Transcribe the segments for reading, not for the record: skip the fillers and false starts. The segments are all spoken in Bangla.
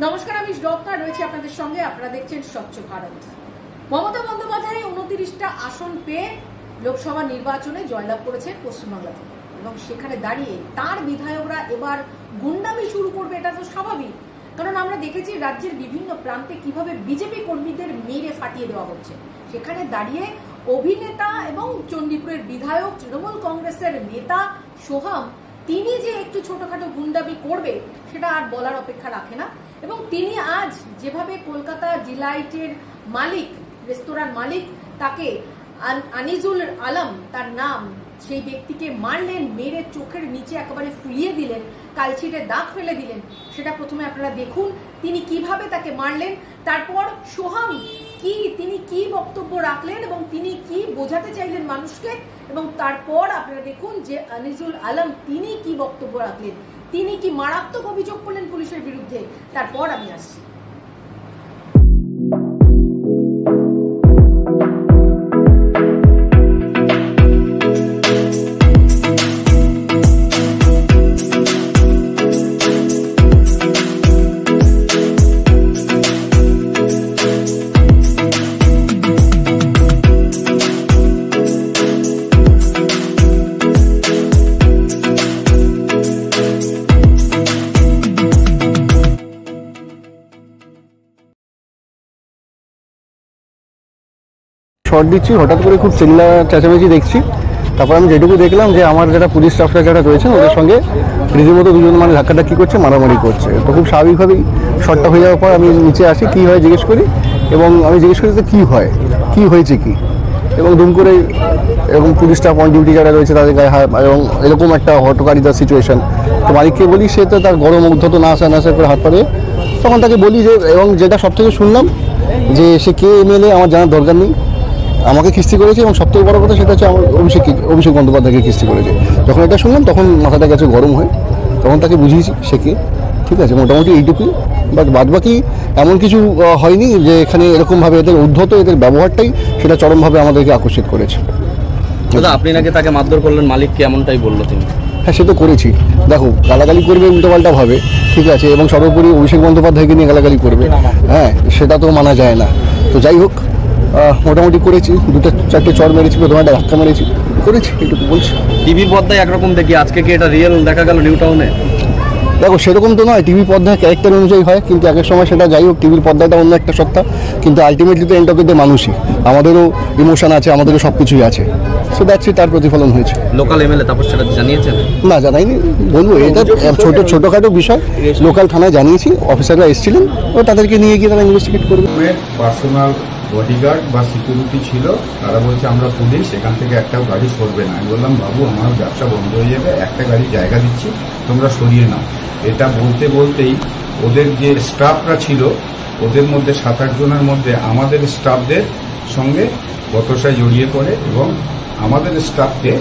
নমস্কার, আমি ডক্টর রয়েছে আপনাদের সঙ্গে। আপনারা দেখছেন স্বচ্ছ ভারত। মমতা বন্দ্যোপাধ্যায় 29টা আসন পেয়ে লোকসভা নির্বাচনে জয়লাভ করেছে পশ্চিমবাংলা থেকে, এবং সেখানে দাঁড়িয়ে তার বিধায়করা এবার গুন্ডামি শুরু করবে। এটা তো স্বাভাবিক, কারণ আমরা দেখেছি রাজ্যের বিভিন্ন প্রান্তে কিভাবে বিজেপি কর্মীদের মেরে ফাটিয়ে দেওয়া হচ্ছে। সেখানে দাঁড়িয়ে অভিনেতা এবং চণ্ডীপুরের বিধায়ক, তৃণমূল কংগ্রেসের নেতা সোহাম, তিনি যে একটু ছোটখাটো গুন্ডামি করবে সেটা আর বলার অপেক্ষা রাখে না। এবং তিনি আজ যেভাবে কলকাতা ডিলাইটের মালিক, রেস্তোরাঁর মালিক, তাকে আনিজুল আলম তার নাম, সেই ব্যক্তিকে মারলেন, মেরে চোখের নিচে একেবারে ফুলিয়ে দিলেন, কালছিটে দাগ ফেলে দিলেন। সেটা প্রথমে আপনারা দেখুন তিনি কিভাবে তাকে মারলেন, তারপর সোহাম তিনি কি বক্তব্য রাখলেন এবং তিনি কি বোঝাতে চাইলেন মানুষকে, এবং তারপর আপনারা দেখুন যে আনিজুল আলম তিনি কি বক্তব্য রাখলেন, তিনি কি মারাত্মক অভিযোগ করলেন পুলিশের বিরুদ্ধে। তারপর আমি আসছি। শর্ট দিচ্ছি, হঠাৎ করে খুব চিল্লা চেঁচামেচি দেখছি। তারপর আমি যেটুকু দেখলাম যে আমার যারা পুলিশ স্টাফরা যারা রয়েছেন ওদের সঙ্গে রীতিমতো দুজন মানে ধাক্কাধাক্কি করছে, মারামারি করছে। তো খুব স্বাভাবিকভাবেই শর্টটা হয়ে যাওয়ার পর আমি নিচে আসি, কী হয় জিজ্ঞেস করি, এবং আমি জিজ্ঞেস করি যে কী হয়, কী হয়েছে কি, এবং দুম করে এবং পুলিশ স্টাফ অন ডিউটি যারা রয়েছে তাদের গায়ে হাত, এবং এরকম একটা হটকারিতার সিচুয়েশন। তো মালিককে বলি, সে তো তার গরম উদ্ধত না আসা করে হাত পারে। তখন তাকে বলি যে, এবং যেটা সব থেকে শুনলাম যে সে কে এমএলএ আমার জানার দরকার নেই, আমাকে কিস্তি করেছে, এবং সবথেকে বড় কথা সেটা হচ্ছে আমার অভিষেক বন্দ্যোপাধ্যায়কে কিস্তি করেছে। যখন এটা শুনলাম তখন মাথাটা গেছে গরম হয়ে, তখন তাকে বুঝিয়েছি সে কে। ঠিক আছে, মোটামুটি এইটুকুই, বাট বাদবাকি এমন কিছু হয়নি যে এখানে এরকমভাবে এদের উদ্ধত, এদের ব্যবহারটাই সেটা চরমভাবে আমাদেরকে আকর্ষিত করেছে। দাদা, আপনি নাকি তাকে মারধর করলেন, মালিককে এমনটাই বললো তিনি? হ্যাঁ, সে তো করেছি। দেখো, গালাগালি করবে উল্টোপাল্টা ভাবে, ঠিক আছে, এবং সর্বোপরি অভিষেক বন্দ্যোপাধ্যায়কে নিয়ে গালাগালি করবে, হ্যাঁ, সেটা তো মানা যায় না। তো যাই হোক, মোটামুটি করেছি, 2-4টে চড় মেরেছি, প্রথমে একটা ধাক্কা মেরেছি, করেছি, এইটুকু বলছি। টিভির পর্দায় একরকম দেখি, আজকে কি এটা রিয়েল দেখা গেল নিউ টাউনে? দেখো, সেরকম তো নয়, টিভি পর্দায় ক্যারেক্টার অনুযায়ী হয়, কিন্তু এক এক সময় সেটা যাই হোক, টিভির পর্দাটা অন্য একটা সত্তা, কিন্তু আলটিমেটলি তো এন্ড অফ দ্য ডে মানুষই, আমাদেরও ইমোশন আছে, আমাদেরও সব কিছুই আছে। সো দ্যাটস ইট, তার প্রতিফলন হয়েছে। লোকাল এমএলএ তারপর সেটা জানিয়েছেন? না, জানাইনি, বলবো এটা ছোটোখাটো বিষয়। লোকাল থানায় জানিয়েছি, অফিসাররা এসেছিলেন, ও তাদেরকে নিয়ে গিয়ে তারা ইনভেস্টিগেট করবে। পার্সোনাল বডিগার্ড বা সিকিউরিটি ছিল, তারা বলছে আমরা পুলিশ, এখান থেকে একটাও গাড়ি সরবে না। আমি বললাম, বাবু, আমার ব্যবসা বন্ধ হয়ে যাবে, একটা গাড়ি জায়গা দিচ্ছি, তোমরা সরিয়ে নাও। এটা বলতে বলতেই ওদের যে স্টাফরা ছিল, ওদের মধ্যে 7-8 জনের মধ্যে আমাদের স্টাফদের সঙ্গে বতসায় জড়িয়ে পড়ে, এবং আমাদের স্টাফকে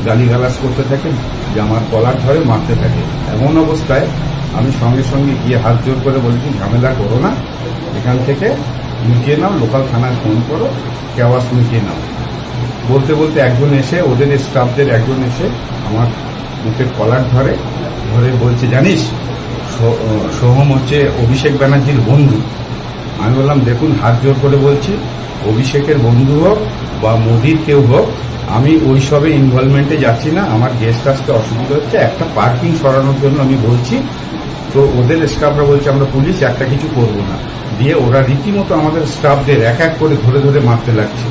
গালিগালাজ করতে থাকে, জামার কলার ধরে মারতে থাকে। এমন অবস্থায় আমি সঙ্গে সঙ্গে গিয়ে হাত জোর করে বলেছি, ঝামেলা করো না, এখান থেকে মিটিয়ে নাও, লোকাল থানায় ফোন করো, কেওয়াস মিটিয়ে নাও। বলতে বলতে একজন এসে, ওদের স্টাফদের একজন এসে আমার মুখের কলার ধরে বলছে, জানিস সোহম হচ্ছে অভিষেক ব্যানার্জির বন্ধু। আমি বললাম, দেখুন, হাত জোর করে বলছি, অভিষেকের বন্ধু হোক বা মোদির কেউ হোক, আমি ওইসবে ইনভলভমেন্টে যাচ্ছি না। আমার গেস্ট আসতে অসুবিধা হচ্ছে, একটা পার্কিং সরানোর জন্য আমি বলছি। তো ওদের স্টাফরা বলছে আমরা পুলিশ, একটা কিছু করবো না। দিয়ে ওরা রীতিমতো আমাদের স্টাফদের এক এক করে ধরে ধরে মারতে লাগছে।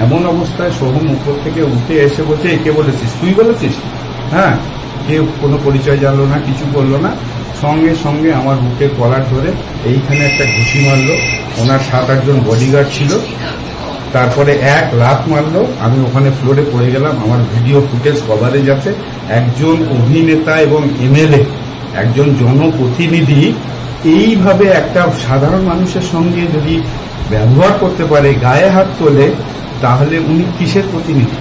এমন অবস্থায় সোহম উপর থেকে উঠে এসে বলছে, একে বলেছিস? তুই বলেছিস? হ্যাঁ। কেউ কোনো পরিচয় জানলো না, কিছু করলো না, সঙ্গে সঙ্গে আমার বুকের কলার ধরে এইখানে একটা ঘুষি মারলো। ওনার 7-8 জন বডিগার্ড ছিল, তারপরে এক লাত মারলো, আমি ওখানে ফ্লোরে পড়ে গেলাম। আমার ভিডিও ফুটেজ কভারেজ আছে। একজন অভিনেতা এবং এমএলএ, একজন জনপ্রতিনিধি এইভাবে একটা সাধারণ মানুষের সঙ্গে যদি ব্যবহার করতে পারে, গায়ে হাত তোলে, তাহলে উনি কিসের প্রতিনিধি?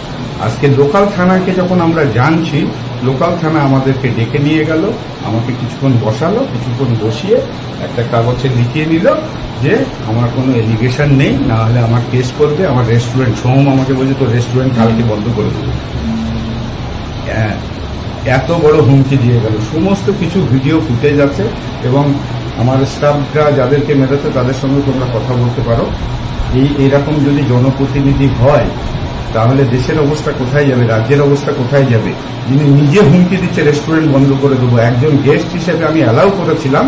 আজকে লোকাল থানাকে যখন আমরা জানছি, লোকাল থানা আমাদেরকে ডেকে নিয়ে গেল, আমাকে কিছুক্ষণ বসালো, কিছুক্ষণ বসিয়ে একটা কাগজে লিখিয়ে নিল যে আমার কোনো এলিগেশন নেই, না হলে আমার কেস করবে। আমার রেস্টুরেন্ট, সোহম আমাকে বলছে তো রেস্টুরেন্ট কালকে বন্ধ করে দেবে। এত বড় হুমকি দিয়ে গেল। সমস্ত কিছু ভিডিও ফুটেজ আছে এবং আমার স্টাফরা যাদেরকে মেরেছে তাদের সঙ্গে তোমরা কথা বলতে পারো। এইরকম যদি জনপ্রতিনিধি হয় তাহলে দেশের অবস্থা কোথায় যাবে, রাজ্যের অবস্থা কোথায় যাবে? যিনি নিজে হুমকি দিচ্ছে রেস্টুরেন্ট বন্ধ করে দেবো, একজন গেস্ট হিসেবে আমি অ্যালাউ করেছিলাম,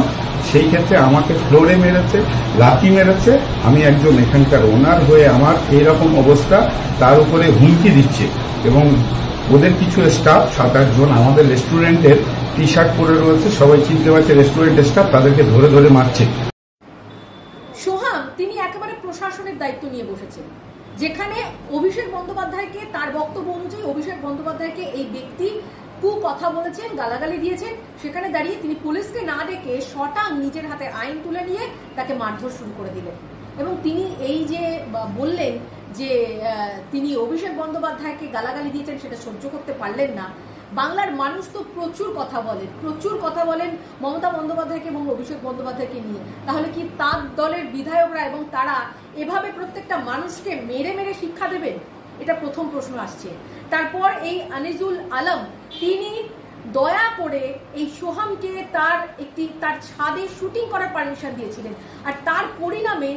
সেই ক্ষেত্রে আমাকে ফ্লোরে মেরেছে, লাথি মেরেছে। আমি একজন এখানকার ওনার হয়ে আমার এইরকম অবস্থা, তার উপরে হুমকি দিচ্ছে। এবং ওদের কিছু স্টাফ 7-8 জন আমাদের রেস্টুরেন্টের টি শার্ট পরে রয়েছে, সবাই চিনতে পারছে রেস্টুরেন্টের স্টাফ, তাদেরকে ধরে ধরে মারছে। সোহাম তিনি একেবারে প্রশাসনের দায়িত্ব নিয়ে বসেছেন, যেখানে অভিষেক বন্দ্যোপাধ্যায়কে তার বক্তব্য অনুযায়ী অভিষেক বন্দ্যোপাধ্যায়কে এই ব্যক্তি কথা বলেছেন, গালাগালি দিয়েছেন। সেখানে দাঁড়িয়ে তিনি পুলিশকে না ডেকে শটাং নিজের হাতে আইন তুলে নিয়ে তাকে মারধর শুরু করে দিলেন। এবং তিনি এই যে বললেন যে তিনি অভিষেক বন্দ্যোপাধ্যায়কে গালাগালি দিয়েছেন সেটা সহ্য করতে পারলেন না। বাংলার মানুষ তো প্রচুর কথা বলেন মমতা বন্দ্যোপাধ্যায়কে এবং অভিষেক বন্দ্যোপাধ্যায়কে নিয়ে। তাহলে কি তার দলের বিধায়করা এবং তারা এভাবে প্রত্যেকটা মানুষকে মেরে মেরে শিক্ষা দেবেন? এটা প্রথম প্রশ্ন আসছে। তারপর এই আনিজুল আলম তিনি দয়া করে এই সোহামকে তার ছাদে শুটিং করার পারমিশন দিয়েছিলেন, আর তার পরিণামে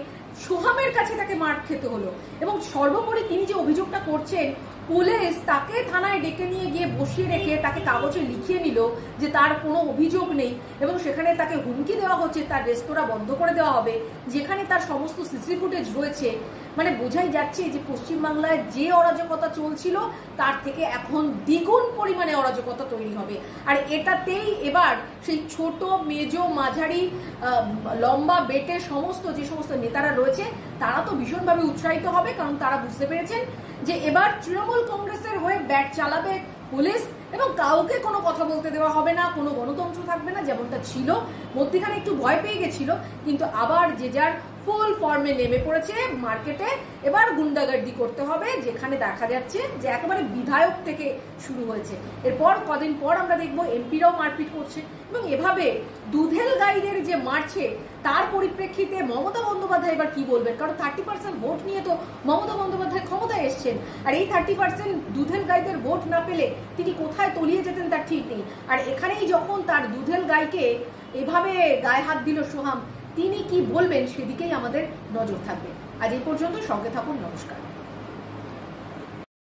সোহামের কাছে তাকে মার খেতে হলো। এবং সর্বোপরি তিনি যে অভিযোগটা করছেন, পুলিশ তাকে থানায় ডেকে নিয়ে গিয়ে বসিয়ে রেখে তাকে কাগজে লিখিয়ে নিল যে তার কোনো অভিযোগ নেই, এবং সেখানে তাকে হুমকি দেওয়া হচ্ছে তার রেস্তোরাঁ বন্ধ করে দেওয়া হবে, যেখানে তার সমস্ত সিসি ফুটেজ রয়েছে। মানে বোঝাই যাচ্ছে যে পশ্চিমবাংলায় যে অরাজকতা চলছিল তার থেকে এখন দ্বিগুণ পরিমাণে অরাজকতা তৈরি হবে। আর এটাতেই এবার সেই ছোট মেজো মাঝারি লম্বা বেটে যে সমস্ত নেতারা রয়েছে তারা তো ভীষণভাবে উৎসাহিত হবে, কারণ তারা বুঝতে পেরেছেন যে এবার তৃণমূল কংগ্রেসের হয়ে ব্যাট চালাবে পুলিশ, এবং কাউকে কোনো কথা বলতে দেওয়া হবে না, কোনো গণতন্ত্র থাকবে না যেমনটা ছিল। মধ্যখানে একটু ভয় পেয়ে গেছিল, কিন্তু আবার যে যার ফুল ফর্মে নেমে পড়েছে মার্কেটে। এবার গুন্ডাগার্দি করতে হবে, যেখানে দেখা যাচ্ছে যে একেবারে বিধায়ক থেকে শুরু হয়েছে। এরপর কদিন পর আমরা দেখবো এমপিরাও মারপিট করছে। এবং এভাবে দুধেল গাইদের যে মারছে তার পরিপ্রেক্ষিতে মমতা বন্দ্যোপাধ্যায় এবার কি বলবেন? কারণ 30% ভোট নিয়ে তো মমতা বন্দ্যোপাধ্যায় ক্ষমতায় এসছেন, আর এই 30% দুধেল গাইদের ভোট না পেলে তিনি কোথায় তলিয়ে যেতেন তার ঠিক নেই। আর এখানেই যখন তার দুধেল গাইকে এভাবে গায়ে হাত দিল সোহাম, তিনি কি বলবেন সেদিকেই আমাদের নজর থাকবে। আজ এই পর্যন্ত, সঙ্গে থাকুন, নমস্কার।